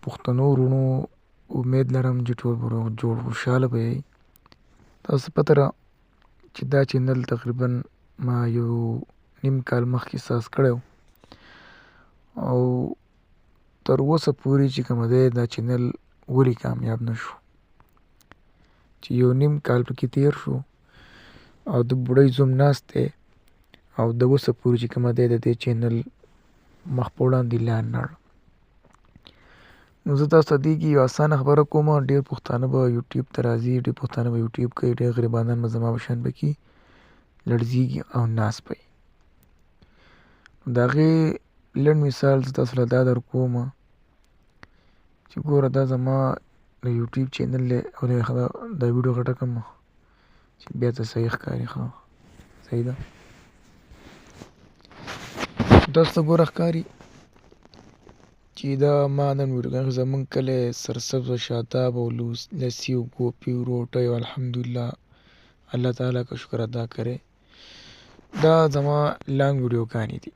پښتنو وروڼو امید لرم چې ټول به روغ جوړ خوشحاله به یئ. تاسو پته ده چې دا چینل تقریبا ما یو نیم کال مخکې ساز کړی و او تر اوسه پورې چې کومه دی دا چینل ولې کامیاب نه شو، چې یو نیم کال پکې تیر شو او د بوډۍ زوم ناست دی او د اوسه پورې چې کومه دی د دې چینل مخ په وړاندې لاړ نه. نو زه تاسو ته دې کې یو اسانه خبره کوم، ډېر پښتانه به یوټیوب ته راځي، ډېر پښتانه به یوټیوب کوي، ډېر غریبانان به زما په شان پکې لړزیږي او ناست به یې. د هغې لنډ مثال زه تاسو له دا در کوم چې ګوره دا زما د یوټیوب چینل دی او دا ویډیو غټه کړم چې بیا ته صحیح ښکاري. ښه صحیح ده، تاسو ته ګوره ښکاري چې دا ما نن ویډیوګان زمونږ کلی سرسبز و شاداب او لسی و ګوپي و روټۍ و الحمدلله الله تعالی کا شکر ادا کرے. دا زما لانګ ویډیوګانې دي.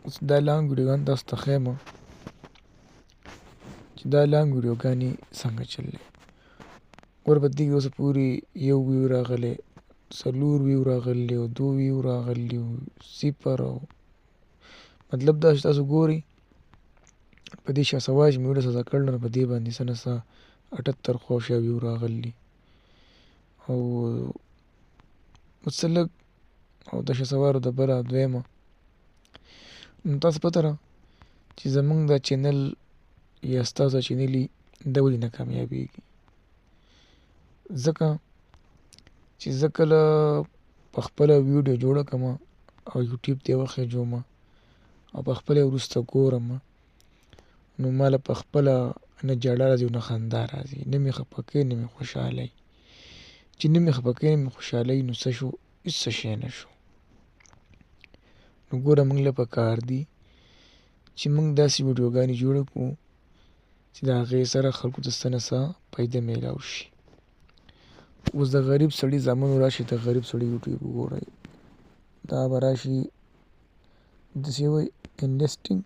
اوس دا لانګ ویډیوګان تاسو ته ښیم چې دا لانګ ویډیوګانې څنګه چل دی. ګوره په دې کې اوسه پورې یو ویو راغلی، 4 ویو راغلي او 2 ویو راغلي او 0 او مطلب دا چې تاسو ګورئ په دې شهسوار چې مې ویډیو سازه کړل نو په دې باندې څه نه څه 78 خواوشا ویو راغلي او څه لږ او د شهسوارو د بله دویمه. نو تاسو پته ده چې زمونږ دا چینل یا ستاسو دا چینل دا ولې نه کامیابېږي. ځکه چې زه کله په خپله ویډیو جوړه کړم او یوټیوب ته یې وخېږوم او په خپله یې وروسته ګورم نو ماله په خپله نه ژړا راځي او نه خندا راځي، نه مې خفه کوي نه مې خوشحالوي. چې نه مې خفه کوي نه مې خوشحالوي نو څه شو؟ هېڅ څه شی نه شو. نو ګوره موږ له پکار دي چې موږ داسې ویډیوګانې جوړې کړو چې د هغې سره خلکو ته څه نه څه فایده میلاو شي. اوس د غریب سړي زامنو راشي د غریب سړي یوټیوب وګورئ، دا به راشي داسې وایي انویسټینګ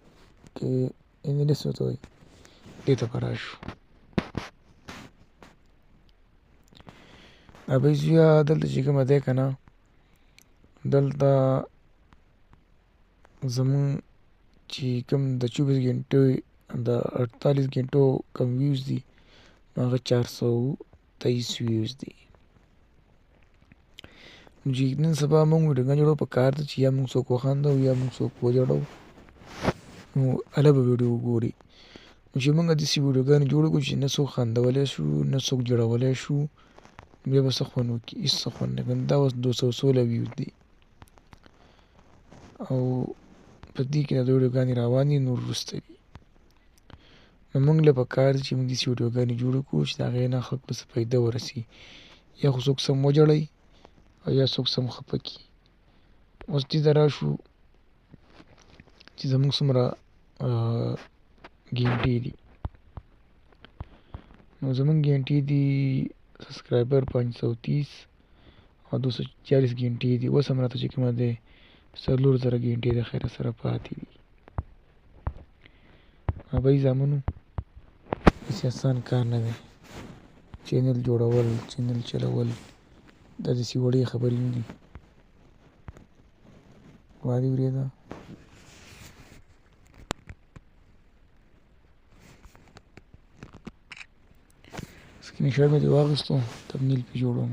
کې انویسټ ورته وایي، دې ته به راشو. ابۍ زویه دلته چې کومه دی که نه، دلته زمونږ چې کوم د 24 ګنټې د 48 ګنټو کم ویوز دي نو هغه 423 ویوز دي. نو چې نن سبا موږ ویډیوګانې جوړو پکار ده چې یا موږ څوک وخاندو یا موږ څوک وژړو نو هله به ویډیو وګوري. نو چې موږ داسې ویډیوګانې جوړې کړو چې نه څوک خندولی شو نه څوک جړولی شو بیا به څه خوند وکړي؟ هېڅ څه خوند نه کوي. دا اوس 216 ویوز دي او په دې کې دا ویډیوګانې روانې نور وروسته دي. نو موږ له پکار دي چې موږ داسې ویډیوګانې جوړې کړو چې د هغې نه خلکو ته څه فایده ورسي، یا خو څوک سم وجړوي او یا څوک سم خفه کړي. اوس دې ته راشو چې زمونږ څومره ګنټې دي. نو زمونږ ګنټې دي سبسکرایبر 530 او 240 ګنټې دي. اوس هم راته چې کومه دی 4000 ګنټې د خیره سره پاتې دي. ابۍ زامنو داسې اسان کار نه دی. چینل جوړول، چینل چلول دا داسې وړې خبرې نه دي. وا دې ورېده سکرین شاټ مې ترې واخیستو تمنیل پې جوړوم.